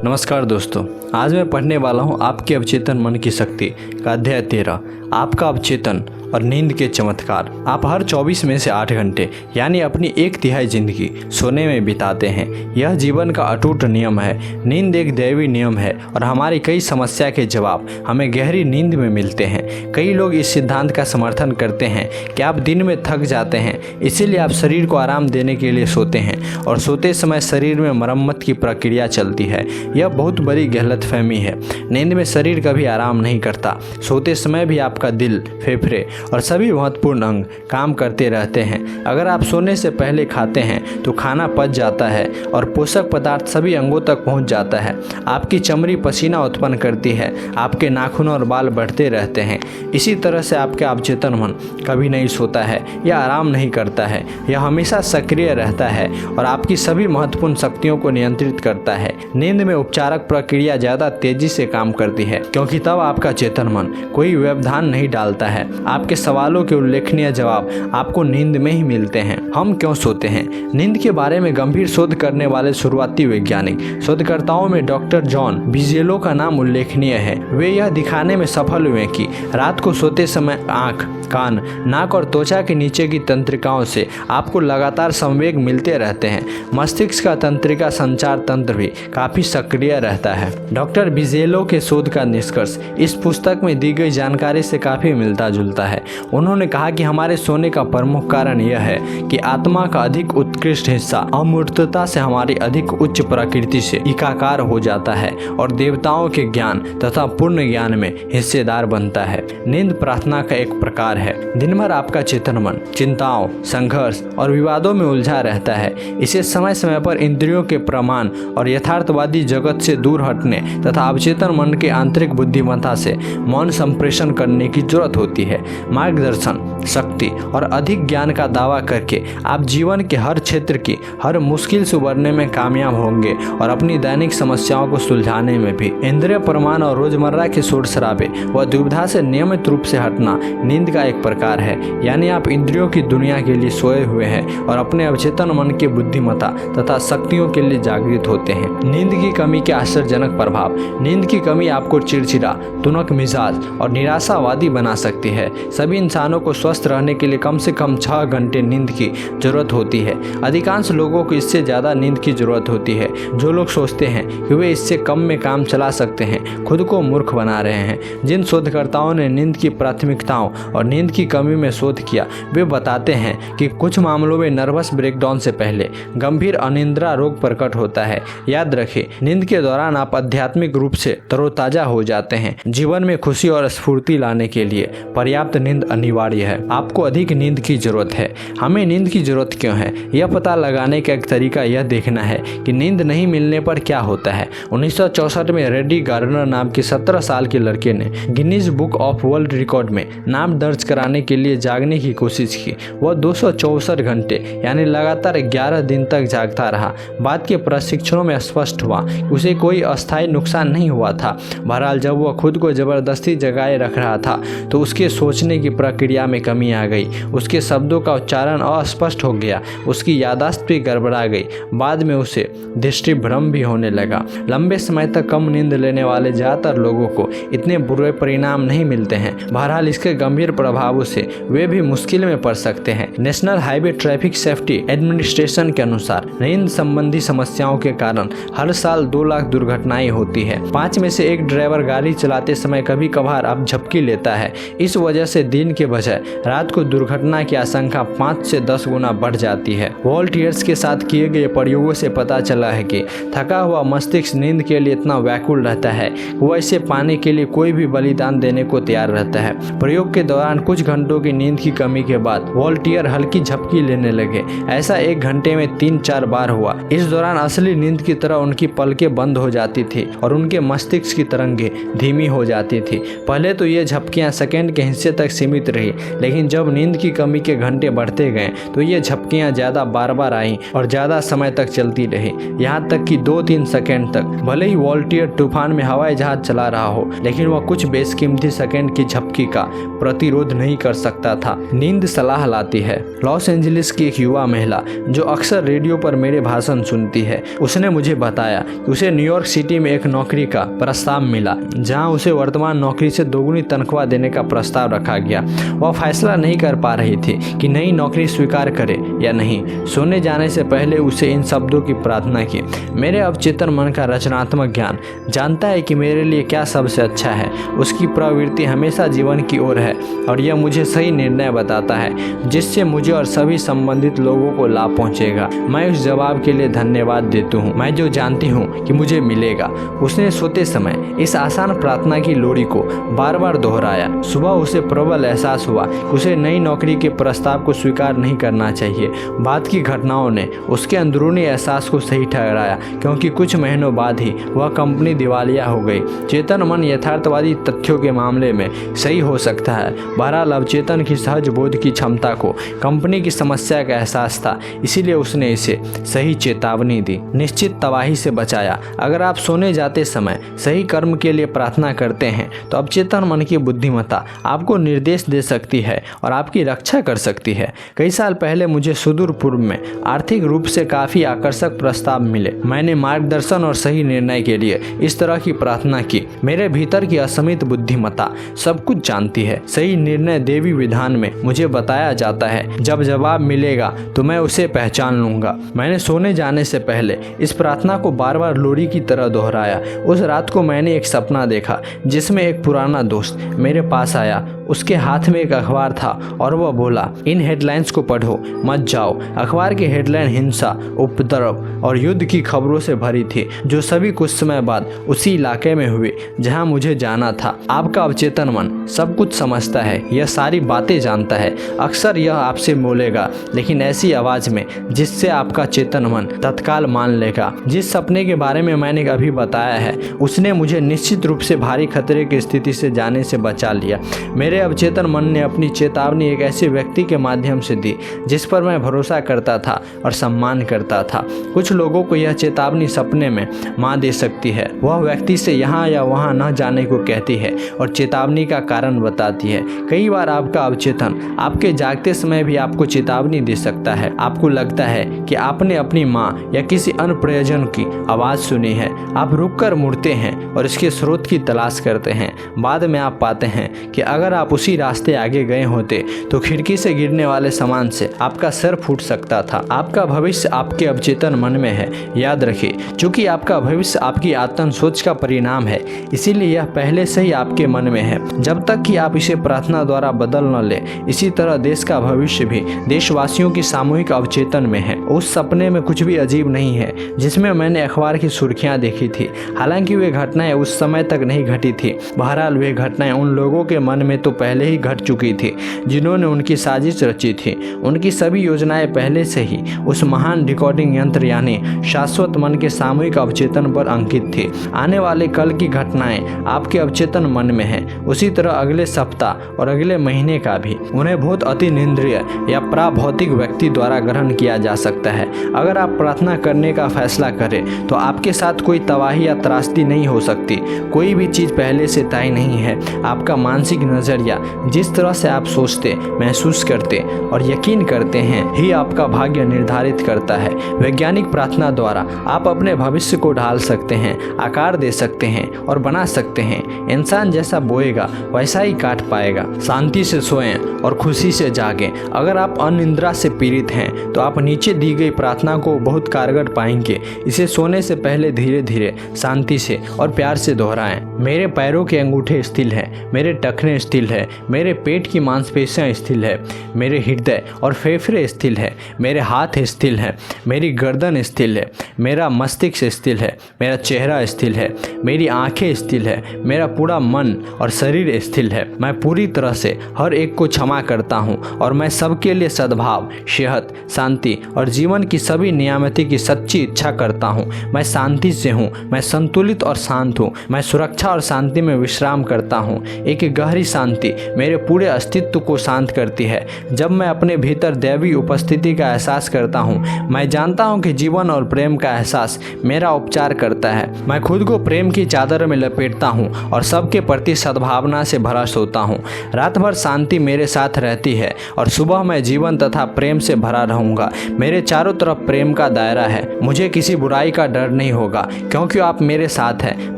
नमस्कार दोस्तों, आज मैं पढ़ने वाला हूँ आपके अवचेतन मन की शक्ति का अध्याय 13, आपका अवचेतन और नींद के चमत्कार। आप हर 24 में से 8 घंटे यानी अपनी 1/3 जिंदगी सोने में बिताते हैं। यह जीवन का अटूट नियम है। नींद एक दैवी नियम है और हमारी कई समस्या के जवाब हमें गहरी नींद में मिलते हैं। कई लोग इस सिद्धांत का समर्थन करते हैं कि आप दिन में थक जाते हैं, इसीलिए आप शरीर को आराम देने के लिए सोते हैं और सोते समय शरीर में मरम्मत की प्रक्रिया चलती है। यह बहुत बड़ी गलतफहमी है। नींद में शरीर कभी आराम नहीं करता। सोते समय भी आपका दिल, फेफड़े और सभी महत्वपूर्ण अंग काम करते रहते हैं। अगर आप सोने से पहले खाते हैं तो खाना पच जाता है और पोषक पदार्थ सभी अंगों तक पहुंच जाता है। आपकी चमड़ी पसीना उत्पन्न करती है, आपके नाखून और बाल बढ़ते रहते हैं। इसी तरह से आपका अवचेतन मन कभी नहीं सोता है या आराम नहीं करता है। यह हमेशा सक्रिय रहता है और आपकी सभी महत्वपूर्ण शक्तियों को नियंत्रित करता है। नींद में उपचारक प्रक्रिया ज़्यादा तेजी से काम करती है क्योंकि तब आपका चेतन मन कोई व्यवधान नहीं डालता है। आपके सवालों के उल्लेखनीय जवाब आपको नींद में ही मिलते हैं। हम क्यों सोते हैं? नींद के बारे में गंभीर शोध करने वाले शुरुआती वैज्ञानिक शोधकर्ताओं में डॉक्टर जॉन बिजेलो का नाम उल्लेखनीय है। वे यह दिखाने में सफल हुए कि रात को सोते समय आँख, कान, नाक और त्वचा के नीचे की तंत्रिकाओं से आपको लगातार संवेग मिलते रहते हैं। मस्तिष्क का तंत्रिका संचार तंत्र भी काफी सक्रिय रहता है। डॉक्टर बिजेलो के शोध का निष्कर्ष इस पुस्तक में दी गई जानकारी से काफी मिलता जुलता है। उन्होंने कहा कि हमारे सोने का प्रमुख कारण यह है कि आत्मा का अधिक उत्कृष्ट हिस्सा अमूर्तता से हमारी अधिक उच्च प्रकृति से एकाकार हो जाता है और देवताओं के ज्ञान तथा पूर्ण ज्ञान में हिस्सेदार बनता है। नींद प्रार्थना का एक प्रकार है। दिन भर आपका चेतन मन चिंताओं, संघर्ष और विवादों में उलझा रहता है। इसे समय समय पर इंद्रियों के प्रमाण और यथार्थवादी जगत से दूर हटने तथा अवचेतन मन के आंतरिक बुद्धिमत्ता से मौन संप्रेषण करने की जरूरत होती है। मार्गदर्शन, शक्ति और अधिक ज्ञान का दावा करके आप जीवन के हर क्षेत्र की हर मुश्किल से उबरने में कामयाब होंगे और अपनी दैनिक समस्याओं को सुलझाने में भी। इंद्रिय प्रमाण और रोजमर्रा के शोर शराबे व दुविधा से नियमित रूप से हटना नींद का एक प्रकार है। यानी आप इंद्रियों की दुनिया के लिए सोए हुए हैं और अपने अवचेतन मन के बुद्धिमत्ता तथा शक्तियों के लिए जागृत होते हैं। नींद की कमी के आश्चर्यजनक प्रभाव। नींद की कमी आपको चिड़चिड़ा, तुनक मिजाज और निराशावादी बना सकती है। सभी इंसानों को स्वस्थ रहने के लिए कम से कम 6 घंटे नींद की जरूरत होती है। अधिकांश लोगों को इससे ज़्यादा नींद की जरूरत होती है। जो लोग सोचते हैं कि वे इससे कम में काम चला सकते हैं, खुद को मूर्ख बना रहे हैं। जिन शोधकर्ताओं ने नींद की प्राथमिकताओं और नींद की कमी में शोध किया, वे बताते हैं कि कुछ मामलों में नर्वस ब्रेकडाउन से पहले गंभीर अनिद्रा रोग प्रकट होता है। याद रखें, नींद के दौरान आप आध्यात्मिक रूप से तरोताजा हो जाते हैं। जीवन में खुशी और स्फूर्ति लाने के लिए पर्याप्त नींद अनिवार्य है। आपको अधिक नींद की जरूरत है। हमें नींद की जरूरत क्यों है, यह पता लगाने का एक तरीका यह देखना है कि नींद नहीं मिलने पर क्या होता है। 1964 में रेडी गार्डनर नाम के 17 साल के लड़के ने Guinness book of world record में नाम दर्ज कराने के लिए जागने की कोशिश की। वह 264 घंटे यानी लगातार 11 दिन तक जागता रहा। बाद के प्रशिक्षणों में स्पष्ट हुआ उसे कोई अस्थायी नुकसान नहीं हुआ था। बहरहाल जब वह खुद को जबरदस्ती जगाए रख रहा था तो उसके सोचने की प्रक्रिया में कमी आ गई। उसके शब्दों का उच्चारण अस्पष्ट हो गया। उसकी याददाश्त भी गड़बड़ा गई। बाद में उसे दृष्टिभ्रम भी होने लगा। लंबे समय तक कम नींद लेने वाले ज्यादातर लोगों को इतने बुरे परिणाम नहीं मिलते हैं। बहरहाल इसके गंभीर प्रभावों से वे भी मुश्किल में पड़ सकते हैं। National highway traffic safety administration के अनुसार नींद संबंधी समस्याओं के कारण हर साल 2 लाख दुर्घटनाएं होती है। 5 में से 1 ड्राइवर गाड़ी चलाते समय कभी कभार अब झपकी लेता है। इस वजह से दिन के बजाय रात को दुर्घटना की आशंका 5 से 10 गुना बढ़ जाती है। वॉलंटियर्स के साथ किए गए प्रयोगों से पता चला है कि थका हुआ मस्तिष्क नींद के लिए इतना व्याकुल रहता है कि वह इसे पाने के लिए कोई भी बलिदान देने को तैयार रहता है। प्रयोग के दौरान कुछ घंटों की नींद की कमी के बाद वॉलंटियर हल्की झपकी लेने लगे। ऐसा 1 घंटे में 3-4 बार हुआ। इस दौरान असली नींद की तरह उनकी पलकें बंद हो जाती थी और उनके मस्तिष्क की तरंगें धीमी हो जाती थी। पहले तो ये झपकियां सेकंड के हिस्से तक सीमित रही, लेकिन जब नींद की कमी के घंटे बढ़ते गए तो ये झपकियां ज्यादा बार-बार आईं और ज्यादा समय तक चलती रही, यहाँ तक कि 2-3 सेकंड तक। भले ही वॉलंटियर तूफान में हवाई जहाज चला रहा हो, लेकिन वह कुछ बेशकीमती सेकंड की झपकी का प्रतिरोध विरोध नहीं कर सकता था। नींद सलाह लाती है। लॉस एंजलिस की एक युवा महिला जो अक्सर रेडियो पर मेरे भाषण सुनती है, उसने मुझे बताया कि उसे न्यूयॉर्क सिटी में एक नौकरी का प्रस्ताव मिला जहां उसे वर्तमान नौकरी से दोगुनी तनख्वाह देने का प्रस्ताव रखा गया। वह फैसला नहीं कर पा रही थी कि नई नौकरी स्वीकार करे या नहीं। सोने जाने से पहले उसे इन शब्दों की प्रार्थना की, मेरे अवचेतन मन का रचनात्मक ज्ञान जानता है कि मेरे लिए क्या सबसे अच्छा है। उसकी प्रवृत्ति हमेशा जीवन की ओर है और यह मुझे सही निर्णय बताता है जिससे मुझे और सभी संबंधित लोगों को लाभ पहुंचेगा। मैं उस जवाब के लिए धन्यवाद देती हूँ, मैं जो जानती हूँ कि मुझे मिलेगा। उसने सोते समय इस आसान प्रार्थना की लोरी को बार बार दोहराया। सुबह उसे प्रबल एहसास हुआ कि उसे नई नौकरी के प्रस्ताव को स्वीकार नहीं करना चाहिए। बाद की घटनाओं ने उसके अंदरूनी एहसास को सही ठहराया, क्योंकि कुछ महीनों बाद ही वह कंपनी दिवालिया हो गई। चेतन मन यथार्थवादी तथ्यों के मामले में सही हो सकता है। बहरहाल अवचेतन की सहज बोध की क्षमता को कंपनी की समस्या का एहसास था, इसीलिए उसने इसे सही चेतावनी दी, निश्चित तबाही से बचाया। अगर आप सोने जाते समय सही कर्म के लिए प्रार्थना करते हैं तो अवचेतन मन की बुद्धिमत्ता आपको निर्देश दे सकती है और आपकी रक्षा कर सकती है। कई साल पहले मुझे सुदूर पूर्व में आर्थिक रूप से काफी आकर्षक प्रस्ताव मिले। मैंने मार्गदर्शन और सही निर्णय के लिए इस तरह की प्रार्थना की, मेरे भीतर की असीमित बुद्धिमत्ता सब कुछ जानती है। सही निर्णय देवी विधान में मुझे बताया जाता है, जब जवाब मिलेगा तो मैं उसे पहचान लूंगा। मैंने सोने जाने से पहले इस प्रार्थना को बार बार लोरी की तरह दोहराया। उस रात को मैंने एक सपना देखा जिसमें एक पुराना दोस्त मेरे पास आया। उसके हाथ में एक अखबार था और वह बोला, इन हेडलाइंस को पढ़ो, मत जाओ। अखबार की हेडलाइन हिंसा, उपद्रव और युद्ध की खबरों से भरी थी, जो सभी कुछ समय बाद उसी इलाके में हुए जहां मुझे जाना था। आपका अवचेतन मन सब कुछ समझता है, यह सारी बातें जानता है। अक्सर यह आपसे बोलेगा, लेकिन ऐसी आवाज में जिससे आपका चेतन मन तत्काल मान लेगा। जिस सपने के बारे में मैंने अभी बताया है, उसने मुझे निश्चित रूप से भारी खतरे की स्थिति से जाने से बचा लिया। मेरे अवचेतन मन ने अपनी चेतावनी एक ऐसे व्यक्ति के माध्यम से दी जिस पर मैं भरोसा करता था और सम्मान करता था। कुछ लोगों को यह चेतावनी सपने में मां दे सकती है। वह व्यक्ति से यहाँ या वहाँ न जाने को कहती है और चेतावनी का कारण बताती है। कई बार आपका अवचेतन आपके जागते समय भी आपको चेतावनी दे सकता है। आपको लगता है कि आपने अपनी माँ या किसी अन्य प्रियजन की आवाज सुनी है। आप रुककर मुड़ते हैं और इसके स्रोत की तलाश करते हैं। बाद में आप पाते हैं कि अगर आप उसी रास्ते आगे गए होते तो खिड़की से गिरने वाले सामान से आपका सर फूट सकता था। आपका भविष्य आपके अवचेतन मन में है। याद रखिए, क्योंकि आपका भविष्य आपकी आत्म सोच का परिणाम है, इसीलिए यह पहले से ही आपके मन में है। जब तक कि आप इसे प्रार्थना द्वारा बदल न ले, इसी तरह देश का भविष्य भी देशवासियों की सामूहिक अवचेतन में है। उस सपने में कुछ भी अजीब नहीं है जिसमें मैंने अखबार की सुर्खियां देखी थी। हालांकि वे घटनाएं उस समय तक नहीं घटी थी। बहरहाल वे घटनाएं उन लोगों के मन में तो पहले ही घट चुकी थी जिन्होंने उनकी साजिश रची थी। उनकी सभी योजनाएं पहले से ही उस महान रिकॉर्डिंग यंत्र यानी शाश्वत मन के सामूहिक अवचेतन पर अंकित थी। आने वाले कल की घटनाएं आपके अवचेतन मन में है, उसी तरह अगले सप्ताह और अगले महीने का भी। उन्हें बहुत अति निंद्रिय या प्राभौतिक व्यक्ति द्वारा ग्रहण किया जा सकता है। अगर आप प्रार्थना करने का फैसला करें तो आपके साथ कोई तबाही या त्रासदी नहीं हो सकती। कोई भी चीज पहले से तय नहीं है। आपका मानसिक नजरिया, जिस तरह से आप सोचते, महसूस करते और यकीन करते हैं, ही आपका भाग्य निर्धारित करता है। वैज्ञानिक प्रार्थना द्वारा आप अपने भविष्य को ढाल सकते हैं, आकार दे सकते हैं और बना सकते हैं। इंसान जैसा बोएगा वैसा ही काट पाएगा। शांति से सोएं और खुशी से जागें। अगर आप अनिद्रा से पीड़ित हैं तो आप नीचे दी गई प्रार्थना को बहुत कारगर पाएंगे। इसे सोने से पहले धीरे धीरे, शांति से और प्यार से दोहराएं। मेरे पैरों के अंगूठे स्थिर हैं, मेरे टखने स्थिर है, मेरे पेट की मांसपेशियां स्थिर है, मेरे हृदय और फेफड़े स्थिर है, मेरे हाथ स्थिर है, मेरी गर्दन स्थिर है, मेरा मस्तिष्क स्थिर है, मेरा चेहरा स्थिर है, मेरी आंखें स्थिर है, मेरा पूरा मन और शरीर स्थिर है। मैं पूरी तरह से हर एक को क्षमा करता हूँ और मैं सबके लिए सद्भाव, सेहत, शांति और जीवन की सभी नियामती की सच्ची इच्छा करता हूँ। मैं शांति से हूँ, मैं संतुलित और शांत हूँ, मैं सुरक्षा और शांति में विश्राम करता हूँ। एक गहरी शांति मेरे पूरे अस्तित्व को शांत करती है। जब मैं अपने भीतर दैवी उपस्थिति का एहसास करता हूँ, मैं जानता हूँ कि जीवन और प्रेम का एहसास मेरा उपचार करता है। मैं खुद को प्रेम की चादर में लपेटता हूँ और सबके प्रति सद्भावना से से भरा सोता हूँ। रात भर शांति मेरे साथ रहती है और सुबह मैं जीवन तथा प्रेम से भरा रहूँगा। मेरे चारों तरफ प्रेम का दायरा है, मुझे किसी बुराई का डर नहीं होगा, क्योंकि आप मेरे साथ हैं।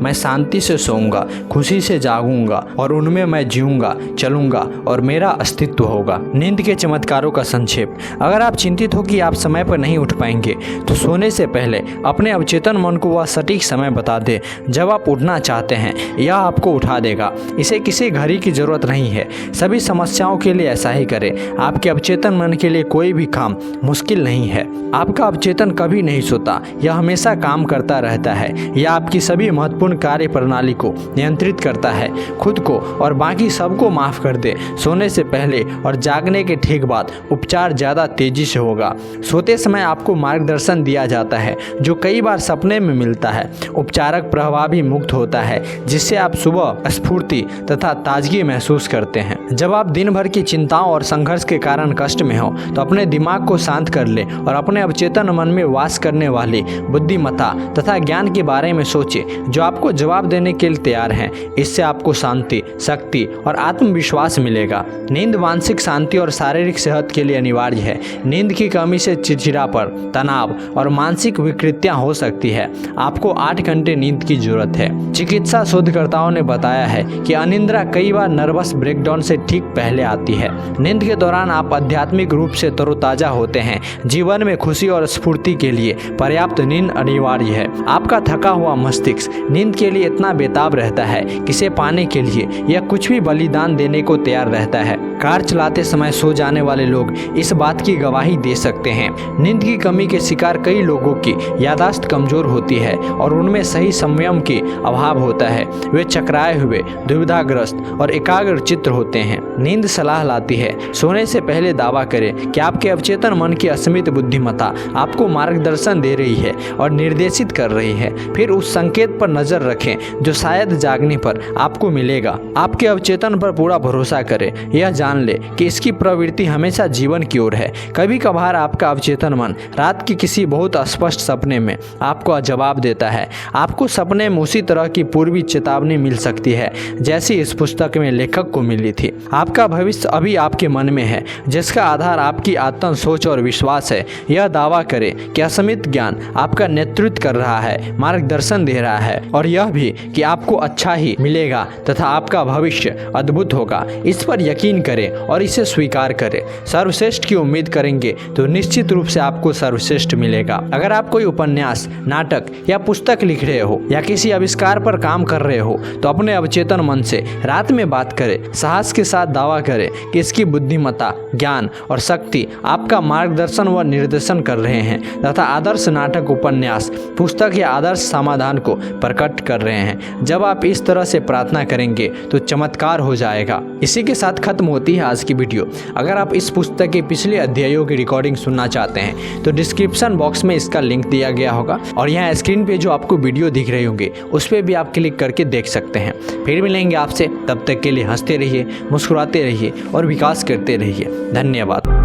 मैं शांति से सोऊंगा, खुशी से जागूंगा और उनमें मैं जीऊंगा, चलूंगा और मेरा अस्तित्व होगा। नींद के चमत्कारों का संक्षेप। अगर आप चिंतित हो कि आप समय पर नहीं उठ पाएंगे तो सोने से पहले अपने अवचेतन मन को वह सटीक समय बता दे जब आप उठना चाहते हैं। यह आपको उठा देगा। इसे किसी घड़ी की जरूरत नहीं है। सभी समस्याओं के लिए ऐसा ही करें। आपके अवचेतन मन के लिए कोई भी काम मुश्किल नहीं है। आपका अवचेतन कभी नहीं सोता, यह हमेशा काम करता रहता है। यह आपकी सभी महत्वपूर्ण कार्य प्रणाली को नियंत्रित करता है। खुद को और बाकी सबको माफ कर दे। सोने से पहले और जागने के ठीक बाद उपचार ज्यादा तेजी से होगा। सोते समय आपको मार्गदर्शन दिया जाता है जो कई बार सपने में मिलता है। उपचारक प्रभाव भी मुक्त होता है, जिससे आप सुबह स्फूर्ति तथा ताजगी महसूस करते हैं। जब आप दिन भर की चिंताओं और संघर्ष के कारण कष्ट में हो तो अपने दिमाग को शांत कर ले और अपने अवचेतन मन में वास करने वाली बुद्धिमत्ता तथा ज्ञान के बारे में सोचे जो आपको जवाब देने के लिए तैयार हैं। इससे आपको शांति, शक्ति और आत्मविश्वास मिलेगा। नींद मानसिक शांति और शारीरिक सेहत के लिए अनिवार्य है। नींद की कमी से चिड़चिड़ापन, तनाव और मानसिक विकृतियां हो सकती है। आपको 8 घंटे नींद की जरूरत है। चिकित्सा शोधकर्ताओं ने बताया है कि अनिद्रा कई बार नर्वस ब्रेकडाउन से ठीक पहले आती है। नींद के दौरान आप आध्यात्मिक रूप से तरोताजा होते हैं। जीवन में खुशी और स्फूर्ति के लिए पर्याप्त नींद अनिवार्य है। आपका थका हुआ मस्तिष्क नींद के लिए इतना बेताब रहता है कि इसे पाने के लिए यह कुछ भी बलिदान देने को तैयार रहता है। कार चलाते समय सो जाने वाले लोग इस बात की गवाही दे सकते हैं। नींद की कमी के शिकार कई लोगों की याददाश्त कमजोर होती है और उनमें सही संयम के अभाव होता है। वे चकराए हुए, दुविधाग्रस्त और एकाग्र चित्त होते हैं। नींद सलाह लाती है। सोने से पहले दावा करें कि आपके अवचेतन मन की असीमित बुद्धिमत्ता आपको मार्गदर्शन दे रही है और निर्देशित कर रही है। फिर उस संकेत पर नजर रखें जो शायद जागने पर आपको मिलेगा। आपके अवचेतन पर पूरा भरोसा करें। यह जान ले कि इसकी प्रवृत्ति हमेशा जीवन की ओर है। कभी कभार आपका अवचेतन मन रात के किसी बहुत अस्पष्ट सपने में आपको जवाब देता है। आपको सपने में उसी तरह की पूर्वी चेतावनी मिल सकती है जैसी इस पुस्तक में लेखक को मिली थी। आपका भविष्य अभी आपके मन में है, जिसका आधार आपकी आत्म सोच और विश्वास है। यह दावा करे कि असीमित ज्ञान आपका नेतृत्व कर रहा है, मार्गदर्शन दे रहा है और यह भी कि आपको अच्छा ही मिलेगा तथा आपका भविष्य अद्भुत होगा। इस पर यकीन करें और इसे स्वीकार करें। सर्वश्रेष्ठ की उम्मीद करेंगे तो निश्चित रूप से आपको सर्वश्रेष्ठ मिलेगा। अगर आप कोई उपन्यास, नाटक या पुस्तक लिख रहे हो या किसी आविष्कार पर काम कर रहे हो तो अपने अवचेतन मन से रात में बात करें। साहस के साथ दावा करें कि इसकी बुद्धिमत्ता, ज्ञान और शक्ति आपका मार्गदर्शन व निर्देशन कर रहे हैं तथा आदर्श नाटक, उपन्यास, पुस्तक या आदर्श समाधान को प्रकट कर रहे हैं। जब आप इस तरह से प्रार्थना करेंगे तो चमत्कार हो जाएगा। इसी के साथ खत्म होती है आज की वीडियो। अगर आप इस पुस्तक के पिछले अध्यायों की रिकॉर्डिंग सुनना चाहते हैं तो डिस्क्रिप्शन बॉक्स में इसका लिंक दिया गया होगा और यहाँ स्क्रीन पे जो आपको वीडियो दिख रही होंगी उस पर भी आप क्लिक करके देख सकते हैं। फिर मिलेंगे आपसे, तब तक के लिए हंसते रहिए, मुस्कुराते रहिए और विकास करते रहिए। धन्यवाद।